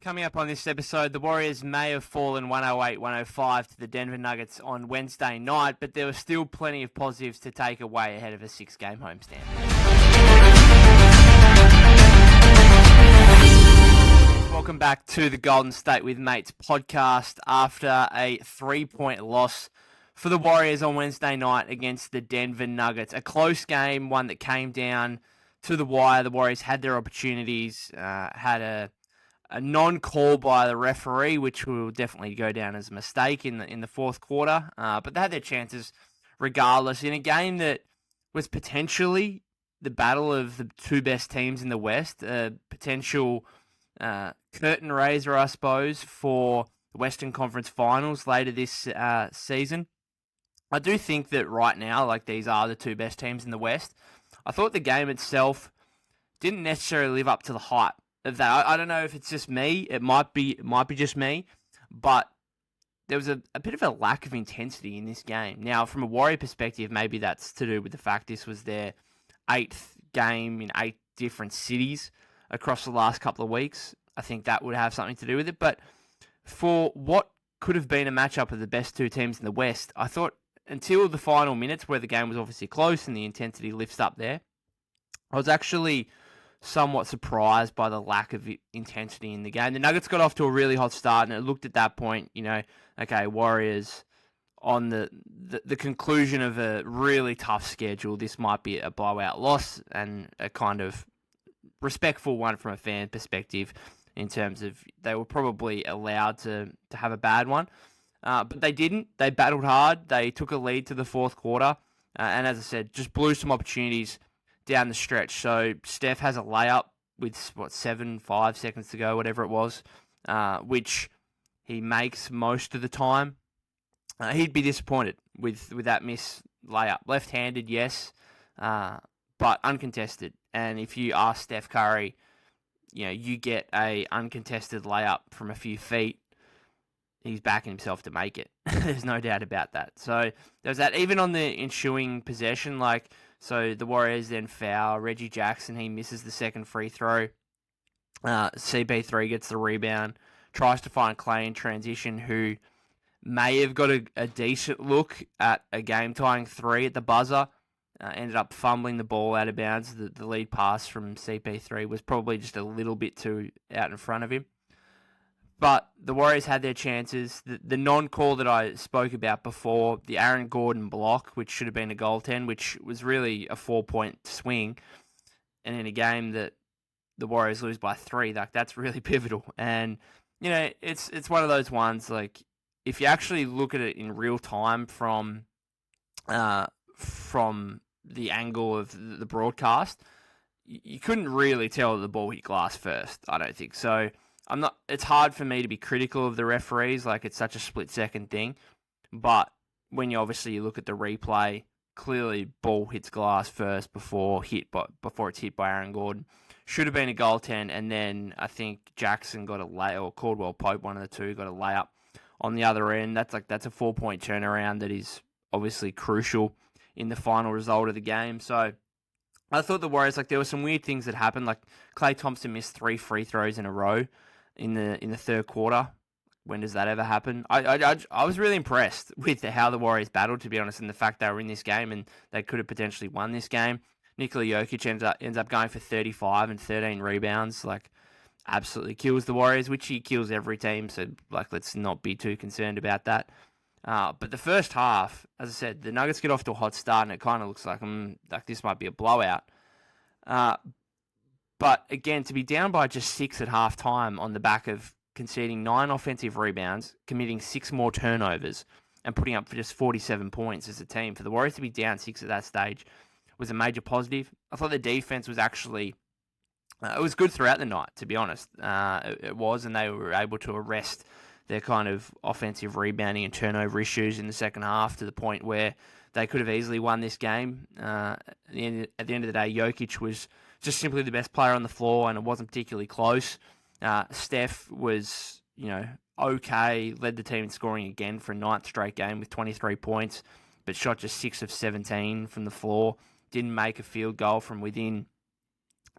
Coming up on this episode, the Warriors may have fallen 108-105 to the Denver Nuggets on Wednesday night, but there were still plenty of positives to take away ahead of a 6-game homestand. Welcome back to the Golden State with Mates podcast after a 3-point loss for the Warriors on Wednesday night against the Denver Nuggets. A close game, one that came down to the wire. The Warriors had their opportunities, had a non-call by the referee, which will definitely go down as a mistake in the fourth quarter. But they had their chances regardless in a game that was potentially the battle of the two best teams in the West, a potential curtain raiser, I suppose, for the Western Conference Finals later this season. I do think that right now, these are the two best teams in the West. I thought the game itself didn't necessarily live up to the hype of that. I don't know if it's just me. It might be just me, but there was a bit of a lack of intensity in this game. Now, from a Warrior perspective, maybe that's to do with the fact this was their 8th game in 8 different cities across the last couple of weeks. I think that would have something to do with it. But for what could have been a matchup of the best two teams in the West, I thought until the final minutes, where the game was obviously close and the intensity lifts up there, I was actually somewhat surprised by the lack of intensity in the game. The Nuggets got off to a really hot start, and it looked at that point, okay, Warriors on the conclusion of a really tough schedule. This might be a blowout loss and a kind of respectful one from a fan perspective in terms of they were probably allowed to have a bad one. But they didn't. They battled hard. They took a lead to the fourth quarter. And as I said, just blew some opportunities down the stretch. So Steph has a layup with 5 seconds to go, whatever it was, which he makes most of the time. He'd be disappointed with that miss layup. Left-handed, yes, but uncontested. And if you ask Steph Curry, you get a uncontested layup from a few feet, he's backing himself to make it. There's no doubt about that. So there's that. Even on the ensuing possession, so the Warriors then foul Reggie Jackson. He misses the second free throw. CP3 gets the rebound, tries to find Clay in transition, who may have got a decent look at a game-tying 3 at the buzzer. Ended up fumbling the ball out of bounds. The lead pass from CP3 was probably just a little bit too out in front of him. But the Warriors had their chances. The non-call that I spoke about before, the Aaron Gordon block, which should have been a goaltend, which was really a 4-point swing, and in a game that the Warriors lose by 3, that's really pivotal. And it's one of those ones, if you actually look at it in real time from the angle of the broadcast, you couldn't really tell that the ball hit glass first. I don't think so. It's hard for me to be critical of the referees, it's such a split-second thing. But when you look at the replay, clearly ball hits glass first before it's hit by Aaron Gordon. Should have been a goaltend, and then I think Jackson got a layup, or Caldwell Pope, one of the two, got a layup on the other end. That's a 4-point turnaround that is obviously crucial in the final result of the game. So I thought the Warriors, there were some weird things that happened. Klay Thompson missed 3 free throws in a row in the third quarter. When does that ever happen? I was really impressed with how the Warriors battled, to be honest, and the fact they were in this game and they could have potentially won this game. Nikola Jokic ends up going for 35 and 13 rebounds. Absolutely kills the Warriors, which he kills every team. So let's not be too concerned about that. But the first half, as I said, the Nuggets get off to a hot start, and it kind of looks like this might be a blowout. But again, to be down by just 6 at halftime on the back of conceding 9 offensive rebounds, committing 6 more turnovers, and putting up for just 47 points as a team, for the Warriors to be down 6 at that stage was a major positive. I thought the defense was actually it was good throughout the night, to be honest. It was, and they were able to arrest their kind of offensive rebounding and turnover issues in the second half to the point where they could have easily won this game. At the end of the day, Jokic was just simply the best player on the floor, and it wasn't particularly close. Steph was, okay, led the team in scoring again for a 9th straight game with 23 points, but shot just 6 of 17 from the floor. Didn't make a field goal from within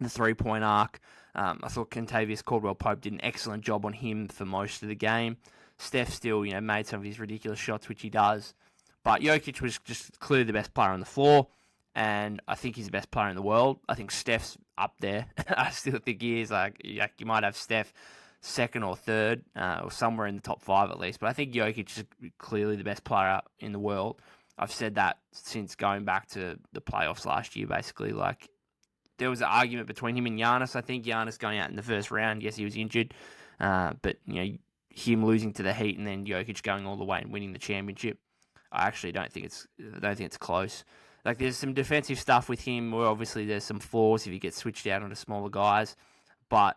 the three-point arc. I thought Kentavious Caldwell-Pope did an excellent job on him for most of the game. Steph still, made some of his ridiculous shots, which he does. But Jokic was just clearly the best player on the floor, and I think he's the best player in the world. I think Steph's up there. I still think he is. You might have Steph second or third, or somewhere in the top 5 at least. But I think Jokic is clearly the best player in the world. I've said that since going back to the playoffs last year, basically. There was an argument between him and Giannis. I think Giannis going out in the first round, yes, he was injured. But, him losing to the Heat and then Jokic going all the way and winning the championship, I actually don't think it's close. There's some defensive stuff with him where obviously there's some flaws if he gets switched out onto smaller guys. But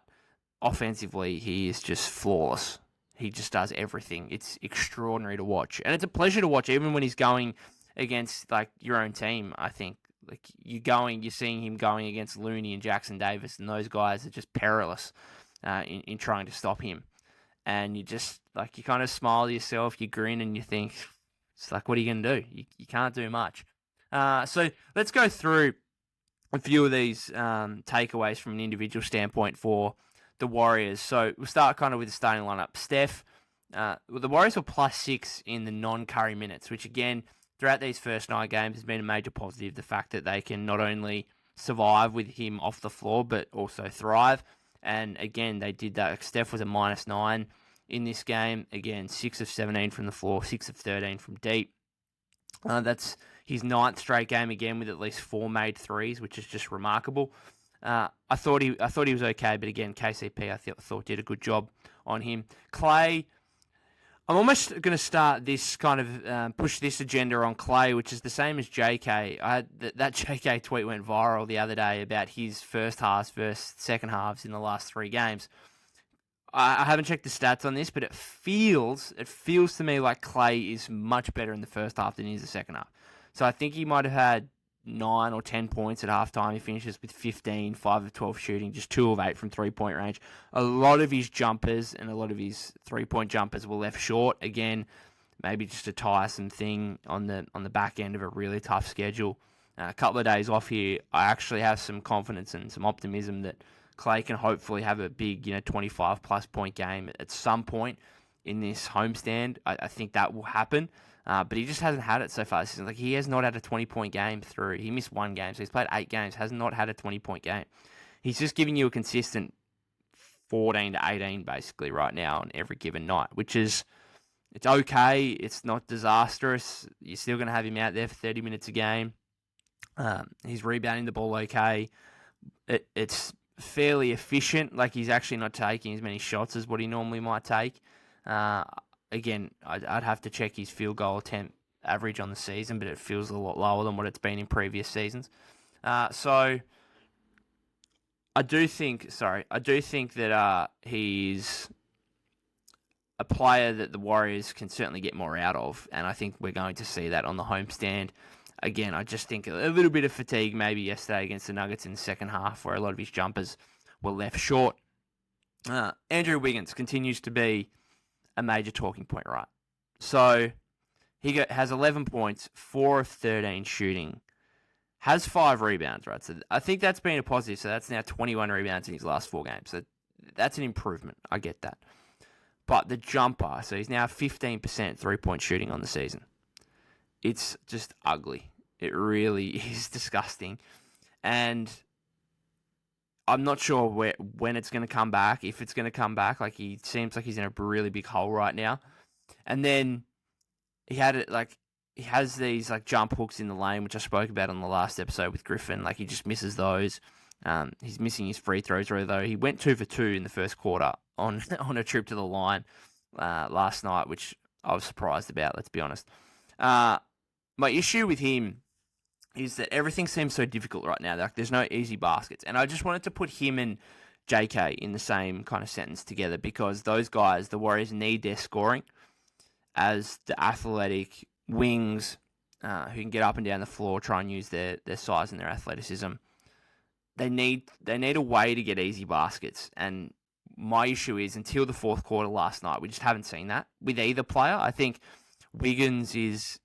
offensively, he is just flawless. He just does everything. It's extraordinary to watch. And it's a pleasure to watch, even when he's going against, your own team, I think. You're seeing him going against Looney and Jackson Davis, and those guys are just perilous in trying to stop him. And you just, you kind of smile to yourself, you grin, and you think, it's what are you going to do? You can't do much. So let's go through a few of these takeaways from an individual standpoint for the Warriors. So we'll start kind of with the starting lineup. Steph, the Warriors were +6 in the non-Curry minutes, which again, throughout these first 9 games has been a major positive. The fact that they can not only survive with him off the floor, but also thrive. And again, they did that. Steph was a -9 in this game. Again, 6 of 17 from the floor, 6 of 13 from deep. That's his 9th straight game again with at least 4 made threes, which is just remarkable. I thought he was okay, but again, KCP I thought did a good job on him. Clay, I'm almost going to start this kind of push this agenda on Clay, which is the same as JK. That JK tweet went viral the other day about his first halves versus second halves in the last 3 games. I haven't checked the stats on this, but it feels to me like Clay is much better in the first half than he is the second half. So I think he might have had 9 or 10 points at halftime. He finishes with 15, 5 of 12 shooting, just 2 of 8 from 3-point range. A lot of his jumpers and a lot of his 3-point jumpers were left short. Again, maybe just a tiresome thing on the back end of a really tough schedule. A couple of days off here, I actually have some confidence and some optimism that Clay can hopefully have a big, 25-plus point game at some point in this homestand. I think that will happen. But he just hasn't had it so far this season. He has not had a 20-point game through. He missed 1 game, so he's played 8 games, has not had a 20-point game. He's just giving you a consistent 14 to 18, basically, right now on every given night, which is, it's okay. It's not disastrous. You're still going to have him out there for 30 minutes a game. He's rebounding the ball okay. It's fairly efficient. He's actually not taking as many shots as what he normally might take. Again, I'd have to check his field goal attempt average on the season, but it feels a lot lower than what it's been in previous seasons. So I do think that he's a player that the Warriors can certainly get more out of, and I think we're going to see that on the homestand. Again, I just think a little bit of fatigue maybe yesterday against the Nuggets in the second half, where a lot of his jumpers were left short. Andrew Wiggins continues to be a major talking point, right? So he has 11 points, 4 of 13 shooting, has 5 rebounds, right? So I think that's been a positive. So that's now 21 rebounds in his last 4 games. So that's an improvement. I get that. But the jumper, so he's now 15% 3-point shooting on the season. It's just ugly. It really is disgusting. And I'm not sure when it's going to come back, if it's going to come back. He seems like he's in a really big hole right now. And then he has these jump hooks in the lane, which I spoke about on the last episode with Griffin. He just misses those. He's missing his free throws, although he went 2 for 2 in the first quarter on a trip to the line last night, which I was surprised about, let's be honest. My issue with him is that everything seems so difficult right now. There's no easy baskets. And I just wanted to put him and JK in the same kind of sentence together, because those guys, the Warriors, need their scoring as the athletic wings who can get up and down the floor, try and use their size and their athleticism. They need a way to get easy baskets. And my issue is, until the fourth quarter last night, we just haven't seen that with either player. I think Wiggins is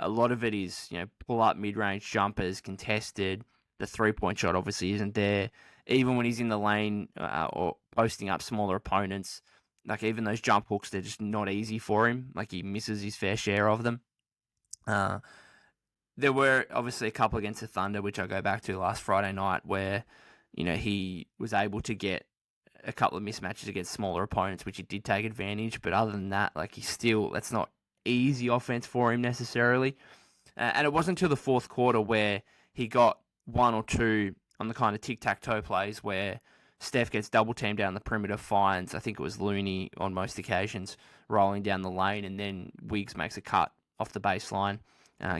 a lot of it is, pull up mid-range jumpers, contested, The 3-point shot obviously isn't there. Even when he's in the lane or posting up smaller opponents, like even those jump hooks, they're just not easy for him. Like he misses his fair share of them. There were obviously a couple against the Thunder, which I go back to last Friday night, where he was able to get a couple of mismatches against smaller opponents, which he did take advantage. But other than that, like that's not easy offense for him necessarily. And it wasn't until the fourth quarter where he got one or two on the kind of tic-tac-toe plays where Steph gets double-teamed down the perimeter, finds, I think it was Looney on most occasions, rolling down the lane, and then Wiggs makes a cut off the baseline,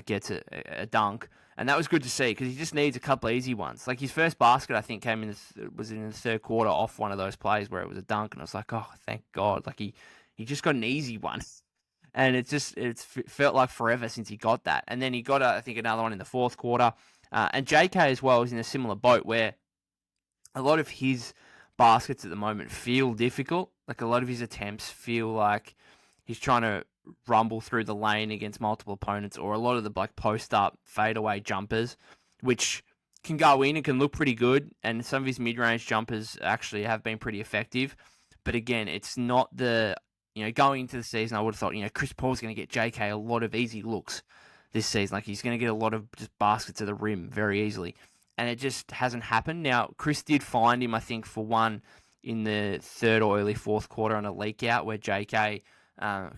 gets a dunk. And that was good to see because he just needs a couple of easy ones. Like his first basket, I think, was in the third quarter off one of those plays where it was a dunk, and I was like, oh, thank God. Like he just got an easy one. And it felt like forever since he got that. And then he got, I think, another one in the fourth quarter. And JK as well is in a similar boat where a lot of his baskets at the moment feel difficult. Like a lot of his attempts feel like he's trying to rumble through the lane against multiple opponents, or a lot of the post-up fadeaway jumpers, which can go in and can look pretty good. And some of his mid-range jumpers actually have been pretty effective. But again, it's not going into the season, I would have thought, Chris Paul's going to get JK a lot of easy looks this season. Like, he's going to get a lot of just baskets to the rim very easily. And it just hasn't happened. Now, Chris did find him, I think, for one in the third or early fourth quarter on a leak out where JK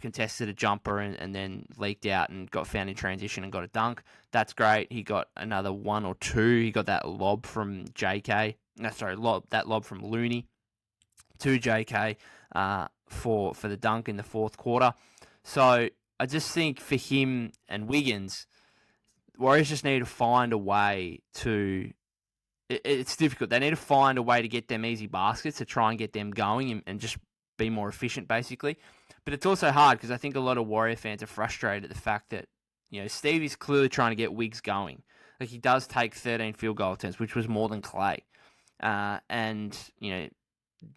contested a jumper and then leaked out and got found in transition and got a dunk. That's great. He got another one or two. He got that lob from JK. That lob from Looney to JK for the dunk in the fourth quarter. So I just think for him and Wiggins, Warriors just need to find a way to... It's difficult. They need to find a way to get them easy baskets to try and get them going and just be more efficient, basically. But it's also hard because I think a lot of Warrior fans are frustrated at the fact that, Steve is clearly trying to get Wiggs going. Like, he does take 13 field goal attempts, which was more than Clay. And,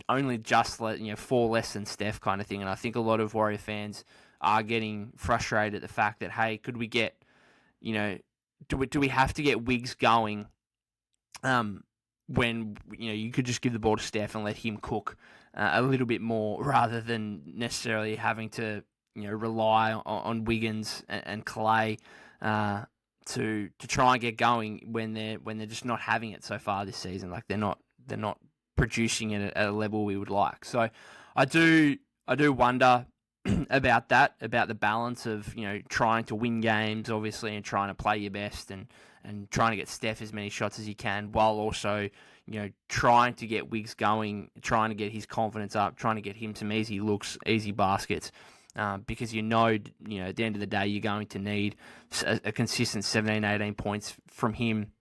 only just 4 less than Steph kind of thing. And I think a lot of Warrior fans are getting frustrated at the fact that, hey, could we get, do we have to get Wiggs going when, you could just give the ball to Steph and let him cook a little bit more rather than necessarily having to, rely on Wiggins and Clay to try and get going when they're just not having it so far this season. Like they're not producing it at a level we would like. So I do wonder about that, about the balance of, trying to win games, obviously, and trying to play your best and trying to get Steph as many shots as you can, while also, trying to get Wiggs going, trying to get his confidence up, trying to get him some easy looks, easy baskets, because at the end of the day, you're going to need a consistent 17, 18 points from him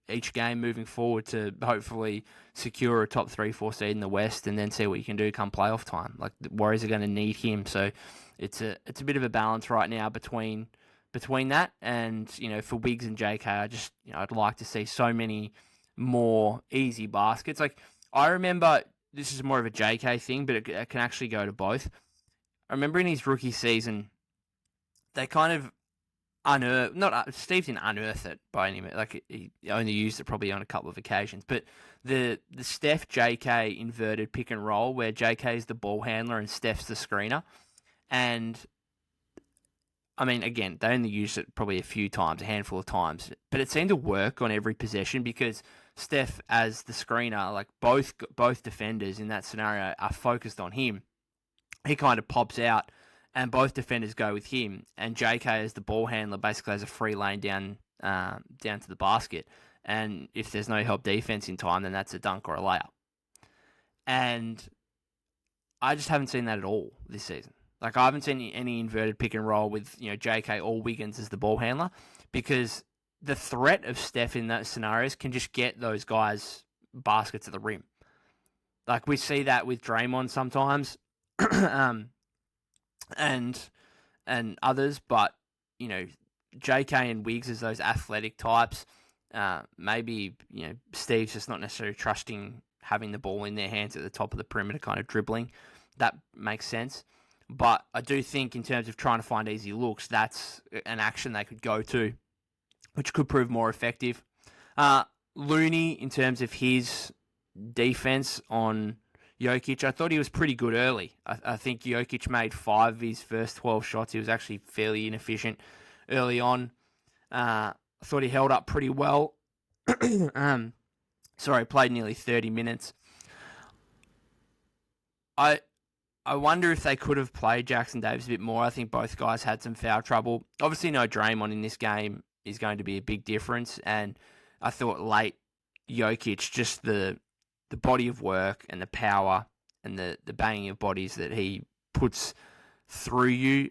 each game moving forward to hopefully secure a top 3-4 seed in the West, and then see what you can do come playoff time. Like, the Warriors are going to need him, so it's a bit of a balance right now between that, and for Wiggs and JK, I'd like to see so many more easy baskets. Like, I remember, this is more of a JK thing, but it can actually go to both. I remember in his rookie season, they kind of Steve didn't unearth it by any means. Like, he only used it probably on a couple of occasions. But the Steph JK inverted pick and roll, where JK is the ball handler and Steph's the screener, and I mean, again, they only used it probably a handful of times, but it seemed to work on every possession because Steph, as the screener, like both defenders in that scenario are focused on him. He kind of pops out, and both defenders go with him, and JK as the ball handler basically has a free lane down to the basket, and if there's no help defense in time, then that's a dunk or a layup. And I just haven't seen that at all this season. Like, I haven't seen any inverted pick and roll with JK or Wiggins as the ball handler, because the threat of Steph in those scenarios can just get those guys baskets at the rim. Like, we see that with Draymond sometimes, and others, but JK and Wiggs as those athletic types. Maybe Steve's just not necessarily trusting having the ball in their hands at the top of the perimeter, kind of dribbling. That makes sense. But I do think in terms of trying to find easy looks, that's an action they could go to, which could prove more effective. Looney, in terms of his defense on Jokic, I thought he was pretty good early. I think Jokic made 5 of his first 12 shots. He was actually fairly inefficient early on. I thought he held up pretty well. Played nearly 30 minutes. I wonder if they could have played Jackson Davis a bit more. I think both guys had some foul trouble. Obviously, no Draymond in this game is going to be a big difference. And I thought late Jokic, just the body of work and the power and the banging of bodies that he puts through you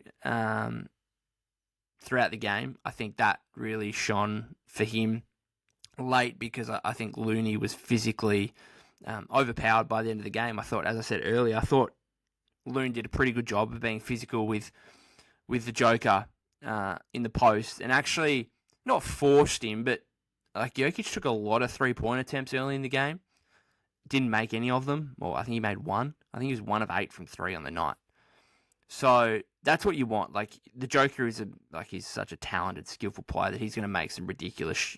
throughout the game, I think that really shone for him late, because I think Looney was physically overpowered by the end of the game. I thought, as I said earlier, I thought Looney did a pretty good job of being physical with the Joker in the post, and actually not forced him, but like Jokic took a lot of 3-point attempts early in the game. Didn't make any of them. Well, I think he made one. I think he was 1 of 8 from 3 on the night. So that's what you want. Like, the Joker is he's such a talented, skillful player that he's going to make some ridiculous,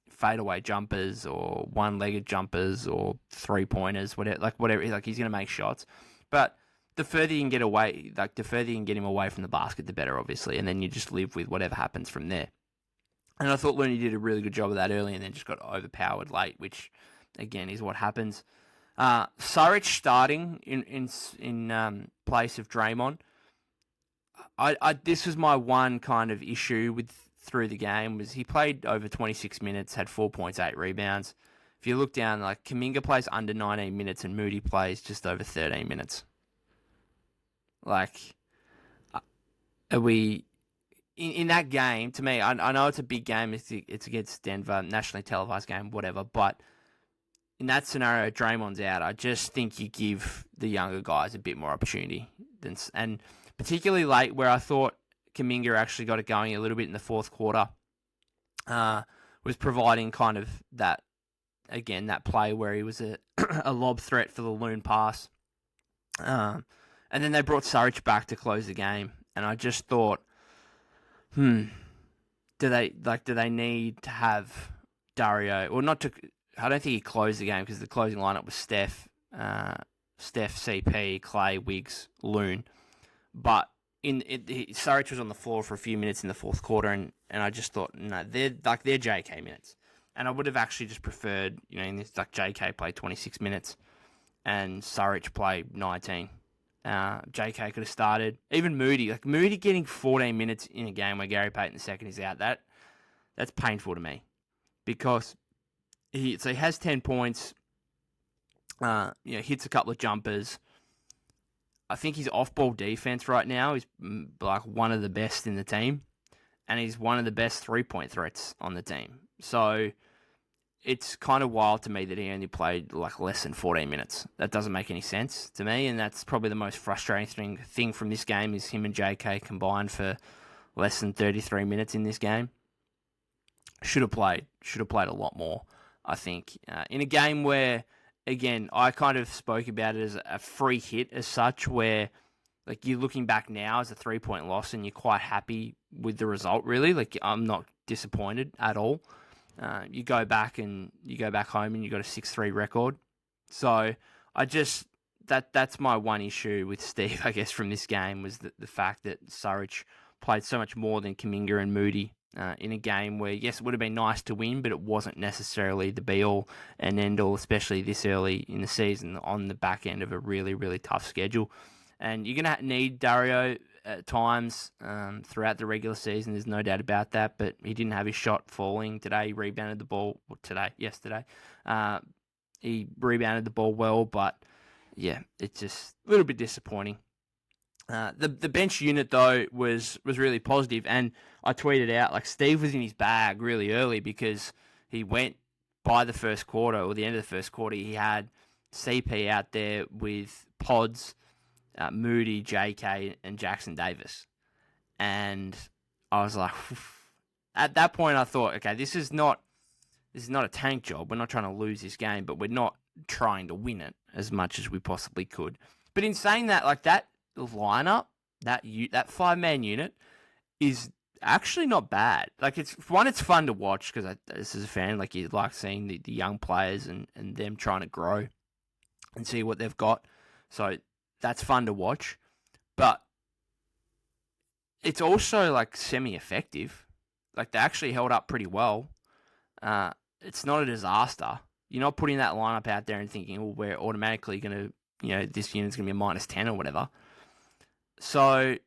fadeaway jumpers or one-legged jumpers or 3-pointers, whatever. Like, he's going to make shots. But the further you can get away, the further you can get him away from the basket, the better, obviously. And then you just live with whatever happens from there. And I thought Looney did a really good job of that early, and then just got overpowered late, which, again, is what happens. Saric starting in place of Draymond. This was my one kind of issue through the game, was he played over 26 minutes, had 4 points, 8 rebounds. If you look down, like, Kuminga plays under 19 minutes and Moody plays just over 13 minutes. Like, are we in that game? To me, I know it's a big game. It's against Denver, nationally televised game, whatever. But in that scenario, Draymond's out. I just think you give the younger guys a bit more opportunity, and particularly late, where I thought Kuminga actually got it going a little bit in the fourth quarter, was providing kind of that play where he was a lob threat for the loon pass. And then they brought Saric back to close the game, and I just thought, do they need to have Dario, or not to? I don't think he closed the game, because the closing lineup was Steph, CP, Clay, Wiggs, Loon, but Saric was on the floor for a few minutes in the fourth quarter, and I just thought, no, they're JK minutes, and I would have actually just preferred, in this, like, JK played 26 minutes, and Saric played 19. JK could have started. Even Moody getting 14 minutes in a game where Gary Payton II is out, that's painful to me, because he has 10 points, hits a couple of jumpers. I think his off-ball defense right now is like one of the best in the team, and he's one of the best 3-point threats on the team. So it's kind of wild to me that he only played like less than 14 minutes. That doesn't make any sense to me, and that's probably the most frustrating thing from this game, is him and JK combined for less than 33 minutes in this game. Should have played a lot more, I think. In a game where, again, I kind of spoke about it as a free hit as such, where, like, you're looking back now as a 3-point loss and you're quite happy with the result, really. Like, I'm not disappointed at all. You go back home and you got a 6-3 record. So that's my one issue with Steve, I guess, from this game, was the fact that Saric played so much more than Kuminga and Moody in a game where, yes, it would have been nice to win, but it wasn't necessarily the be-all and end-all, especially this early in the season on the back end of a really, really tough schedule. And you're going to need Dario at times throughout the regular season. There's no doubt about that, but he didn't have his shot falling today. He rebounded the ball yesterday. He rebounded the ball well, but yeah, it's just a little bit disappointing. The bench unit, though, was really positive, and I tweeted out, like, Steve was in his bag really early, because he went by the first quarter, or the end of the first quarter, he had CP out there with Pods, Moody, JK, and Jackson Davis. And I was like, at that point, I thought, okay, this is not a tank job. We're not trying to lose this game, but we're not trying to win it as much as we possibly could. But in saying that, like, that lineup, that 5-man unit is actually not bad. Like, it's fun to watch because this is a fan. Like, you like seeing the young players and them trying to grow and see what they've got. So that's fun to watch. But it's also like semi-effective. Like, they actually held up pretty well. It's not a disaster. You're not putting that lineup out there and thinking, well, we're automatically going to, this unit's going to be a minus 10 or whatever. So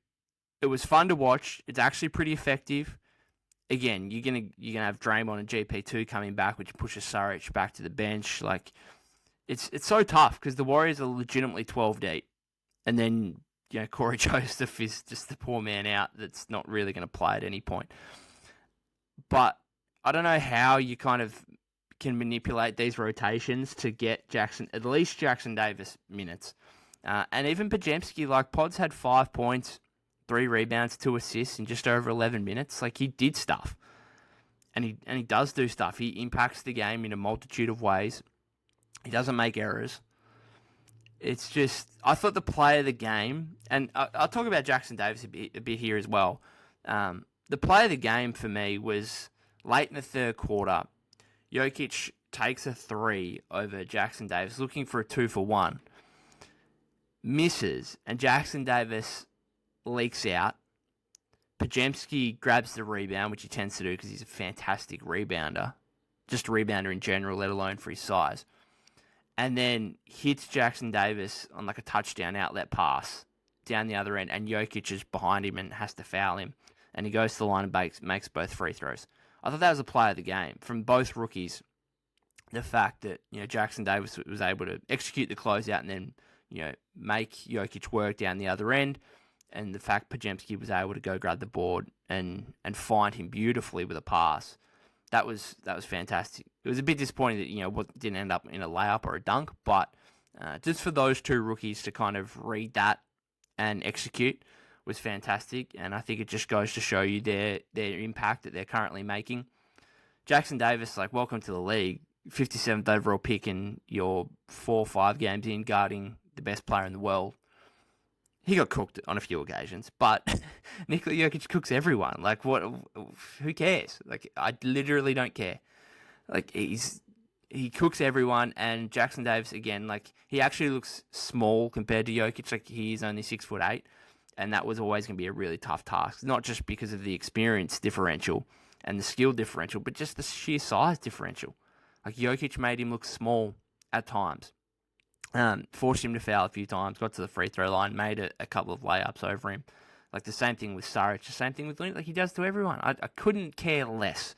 it was fun to watch. It's actually pretty effective. Again, you're gonna have Draymond and GP2 coming back, which pushes Saric back to the bench. Like, it's so tough because the Warriors are legitimately 12 deep, and then Corey Joseph is just the poor man out that's not really going to play at any point. But I don't know how you kind of can manipulate these rotations to get at least Jackson Davis minutes, and even Podziemski. Like, Pods had 5 points, 3 rebounds, 2 assists in just over 11 minutes. Like, he did stuff. And he does do stuff. He impacts the game in a multitude of ways. He doesn't make errors. It's just, I thought the play of the game, and I'll talk about Jackson Davis a bit here as well. The play of the game for me was late in the third quarter. Jokic takes a 3 over Jackson Davis, looking for a 2-for-1. Misses, and Jackson Davis leaks out. Podziemski grabs the rebound, which he tends to do because he's a fantastic rebounder. Just a rebounder in general, let alone for his size. And then hits Jackson Davis on like a touchdown outlet pass down the other end, and Jokic is behind him and has to foul him. And he goes to the line and makes both free throws. I thought that was a play of the game from both rookies. The fact that Jackson Davis was able to execute the closeout and then make Jokic work down the other end. And the fact Podziemski was able to go grab the board and find him beautifully with a pass, that was fantastic. It was a bit disappointing that what didn't end up in a layup or a dunk, but just for those two rookies to kind of read that and execute was fantastic. And I think it just goes to show you their impact that they're currently making. Jackson Davis, like, welcome to the league, 57th overall pick, and you're 4 or 5 games in guarding the best player in the world. He got cooked on a few occasions, but Nikola Jokic cooks everyone. Like, what? Who cares? Like, I literally don't care. Like, he cooks everyone, and Jackson Davis, again, like, he actually looks small compared to Jokic. Like, he is only 6'8", and that was always going to be a really tough task. Not just because of the experience differential and the skill differential, but just the sheer size differential. Like, Jokic made him look small at times. Forced him to foul a few times, got to the free throw line, made a couple of layups over him. Like, the same thing with Saric, the same thing with Lynn, like he does to everyone. I couldn't care less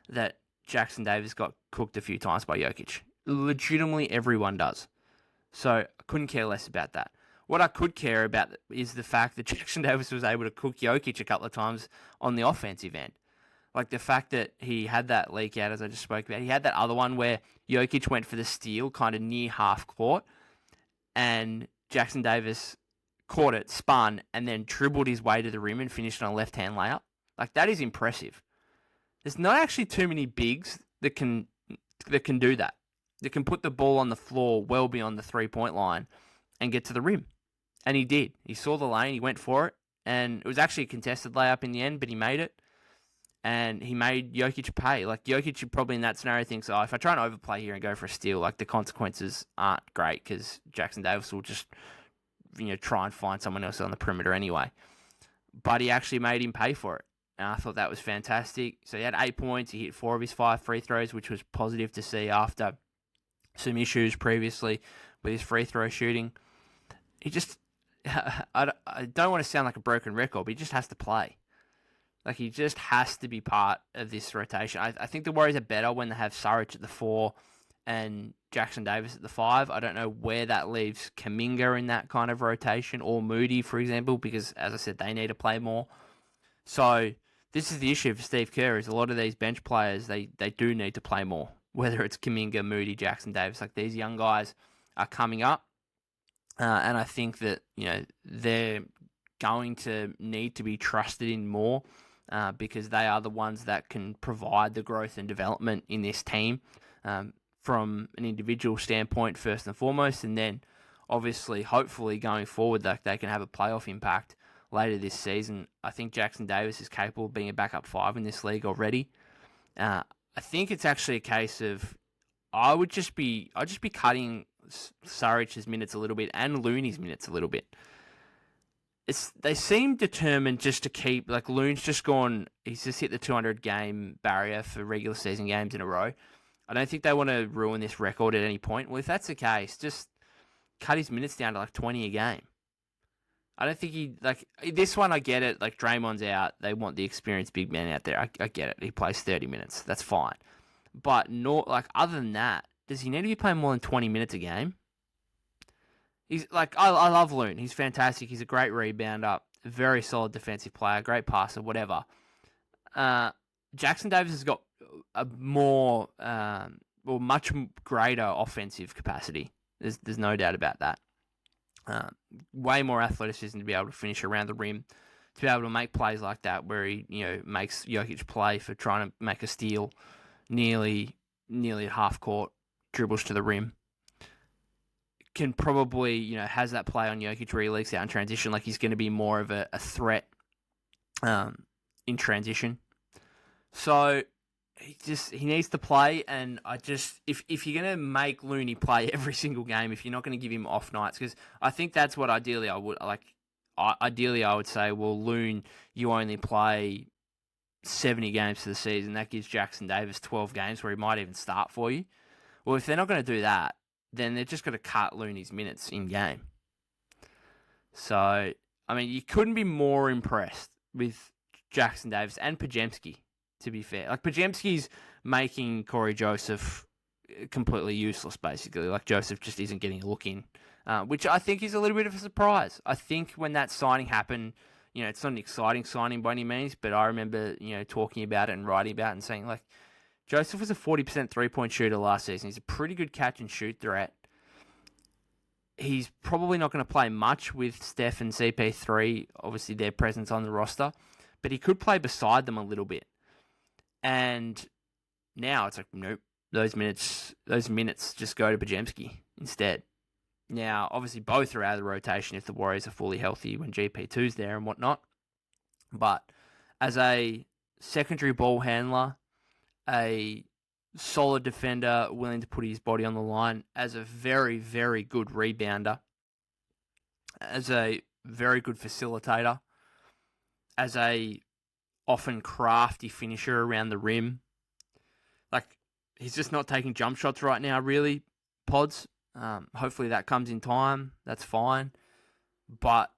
that Jackson Davis got cooked a few times by Jokic. Legitimately, everyone does. So, I couldn't care less about that. What I could care about is the fact that Jackson Davis was able to cook Jokic a couple of times on the offensive end. Like, the fact that he had that leak out, as I just spoke about. He had that other one where Jokic went for the steal kind of near half court, and Jackson Davis caught it, spun, and then dribbled his way to the rim and finished on a left-hand layup. Like, that is impressive. There's not actually too many bigs that can do that. That can put the ball on the floor well beyond the three-point line and get to the rim. And he did. He saw the lane, he went for it, and it was actually a contested layup in the end, but he made it. And he made Jokic pay. Like, Jokic probably in that scenario thinks, if I try and overplay here and go for a steal, like, the consequences aren't great because Jackson Davis will just, try and find someone else on the perimeter anyway. But he actually made him pay for it. And I thought that was fantastic. So he had 8 points. He hit 4 of his 5 free throws, which was positive to see after some issues previously with his free throw shooting. He just, I don't want to sound like a broken record, but he just has to play. Like, he just has to be part of this rotation. I think the Warriors are better when they have Saric at the 4 and Jackson Davis at the 5. I don't know where that leaves Kuminga in that kind of rotation, or Moody, for example, because, as I said, they need to play more. So this is the issue for Steve Kerr, is a lot of these bench players, they do need to play more, whether it's Kuminga, Moody, Jackson Davis. Like, these young guys are coming up, and I think that, they're going to need to be trusted in more. Because they are the ones that can provide the growth and development in this team from an individual standpoint first and foremost, and then obviously, hopefully going forward, that they can have a playoff impact later this season. I think Jackson Davis is capable of being a backup 5 in this league already. I think it's actually a case of I'd just be cutting Surridge's minutes a little bit and Looney's minutes a little bit. They seem determined just to keep, like, Loon's just he's just hit the 200 game barrier for regular season games in a row. I don't think they want to ruin this record at any point. Well, if that's the case, just cut his minutes down to like 20 a game. I don't think this one, I get it. Like, Draymond's out. They want the experienced big man out there. I get it. He plays 30 minutes. That's fine. But other than that, does he need to be playing more than 20 minutes a game? He's like, I love Loon. He's fantastic. He's a great rebounder, very solid defensive player, great passer, whatever. Jackson Davis has got a much greater offensive capacity. There's no doubt about that. Way more athleticism to be able to finish around the rim, to be able to make plays like that where he makes Jokic play for trying to make a steal nearly at half court, dribbles to the rim. Can probably, has that play on Jokic where he leaks out in transition, like he's going to be more of a threat in transition. So he needs to play, and if you're going to make Looney play every single game, if you're not going to give him off nights, because I think that's what ideally I would like. Ideally, I would say, well, Loon, you only play 70 games for the season. That gives Jackson Davis 12 games where he might even start for you. Well, if they're not going to do that, then they're just going to cut Looney's minutes in game. So, I mean, you couldn't be more impressed with Jackson Davis and Podziemski, to be fair. Like, Podziemski's making Corey Joseph completely useless, basically. Like, Joseph just isn't getting a look in, which I think is a little bit of a surprise. I think when that signing happened, it's not an exciting signing by any means, but I remember, talking about it and writing about it and saying, like, Joseph was a 40% three-point shooter last season. He's a pretty good catch-and-shoot threat. He's probably not going to play much with Steph and CP3, obviously their presence on the roster, but he could play beside them a little bit. And now it's like, nope, those minutes just go to Podziemski instead. Now, obviously, both are out of the rotation if the Warriors are fully healthy when GP2's there and whatnot. But as a secondary ball handler, a solid defender willing to put his body on the line, as a very, very good rebounder, as a very good facilitator, as a often crafty finisher around the rim. Like, he's just not taking jump shots right now, really, Pods. Hopefully that comes in time. That's fine. But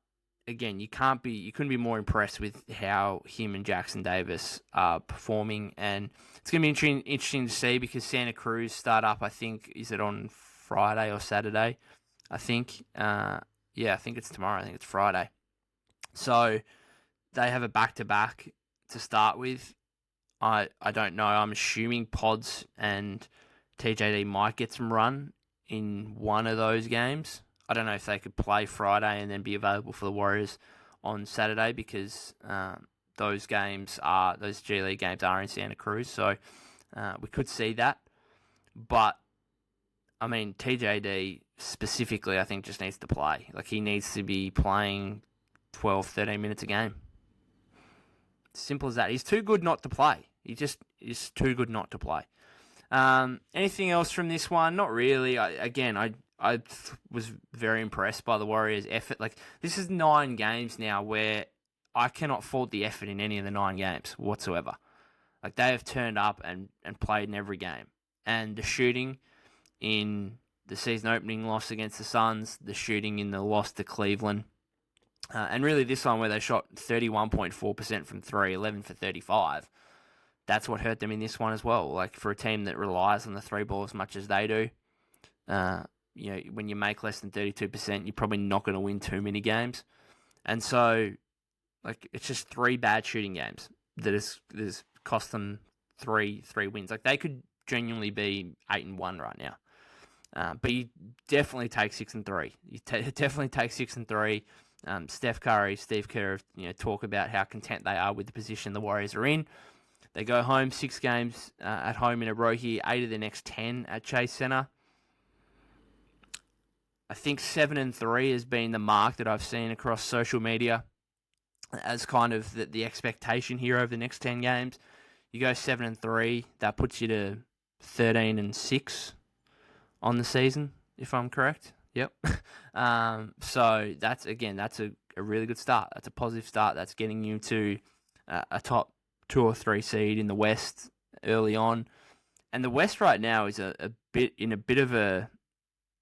again, you couldn't be more impressed with how him and Jackson Davis are performing, and it's going to be interesting to see because Santa Cruz start up, I think, is it on Friday or Saturday? I think, I think it's tomorrow. I think it's Friday. So they have a back-to-back to start with. I don't know. I'm assuming Pods and TJD might get some run in one of those games. I don't know if they could play Friday and then be available for the Warriors on Saturday because those G League games are in Santa Cruz. So we could see that. But, I mean, TJD specifically, I think, just needs to play. Like, he needs to be playing 12, 13 minutes a game. Simple as that. He's too good not to play. He just is too good not to play. Anything else from this one? Not really. I was very impressed by the Warriors' effort. Like, this is 9 games now where I cannot fault the effort in any of the 9 games whatsoever. Like, they have turned up and played in every game. And the shooting in the season opening loss against the Suns, the shooting in the loss to Cleveland, and really this one where they shot 31.4% from 3, 11 for 35. That's what hurt them in this one as well. Like, for a team that relies on the 3 ball as much as they do, when you make less than 32%, you're probably not going to win too many games. And so, like, it's just 3 bad shooting games that has cost them three wins. Like, they could genuinely be 8-1 right now. But you definitely take 6-3. You definitely take 6-3. Steph Curry, Steve Kerr, talk about how content they are with the position the Warriors are in. They go home 6 games at home in a row here, 8 of the next 10 at Chase Center. I think 7-3 has been the mark that I've seen across social media as kind of the expectation here over the next 10 games. You go 7-3, that puts you to 13-6 on the season, if I'm correct. Yep. So that's a really good start. That's a positive start. That's getting you to a top 2 or 3 seed in the West early on. And the West right now is a bit of a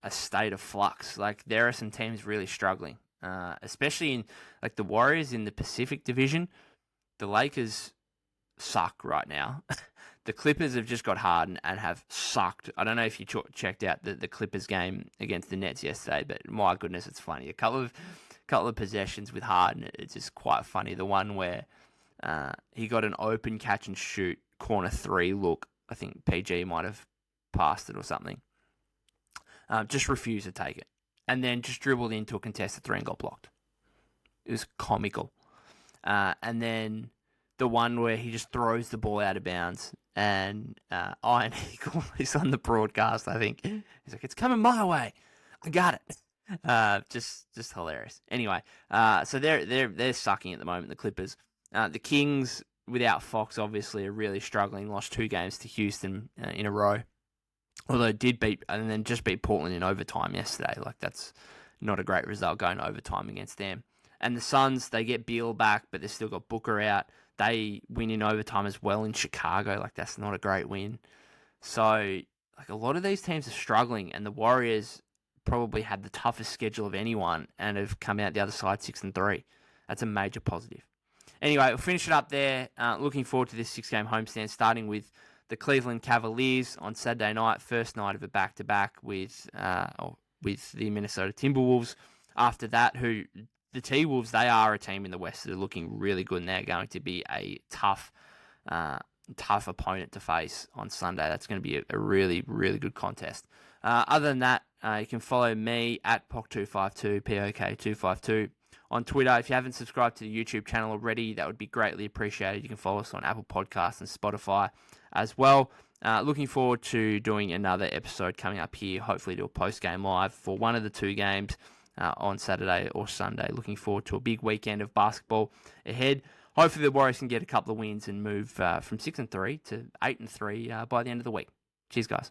state of flux. Like, there are some teams really struggling, especially in like the Warriors in the Pacific Division. The Lakers suck right now. The Clippers have just got Harden and have sucked. I don't know if you checked out the Clippers game against the Nets yesterday, but my goodness, it's funny. A couple of possessions with Harden, it's just quite funny. The one where he got an open catch and shoot corner 3 look. I think PG might have passed it or something. Just refused to take it. And then just dribbled into a contested 3 and got blocked. It was comical. And then the one where he just throws the ball out of bounds, and Iron Eagle is on the broadcast, I think. He's like, "It's coming my way. I got it." Just hilarious. Anyway, so they're sucking at the moment, the Clippers. The Kings, without Fox, obviously, are really struggling. Lost 2 games to Houston in a row. Although it did beat, and then just beat Portland in overtime yesterday. Like, that's not a great result going to overtime against them. And the Suns, they get Beal back, but they've still got Booker out. They win in overtime as well in Chicago. Like, that's not a great win. So, like, a lot of these teams are struggling, and the Warriors probably had the toughest schedule of anyone and have come out the other side 6-3. That's a major positive. Anyway, we'll finish it up there. Looking forward to this 6-game homestand, starting with the Cleveland Cavaliers on Saturday night, first night of a back-to-back with the Minnesota Timberwolves. After that, the T-Wolves, they are a team in the West that are looking really good, and they're going to be a tough opponent to face on Sunday. That's going to be a really, really good contest. Other than that, you can follow me at POK252, POK252 on Twitter. If you haven't subscribed to the YouTube channel already, that would be greatly appreciated. You can follow us on Apple Podcasts and Spotify as well. Looking forward to doing another episode coming up here, hopefully do a post-game live for one of the 2 games on Saturday or Sunday. Looking forward to a big weekend of basketball ahead. Hopefully the Warriors can get a couple of wins and move from 6-3 to 8-3 by the end of the week. Cheers, guys.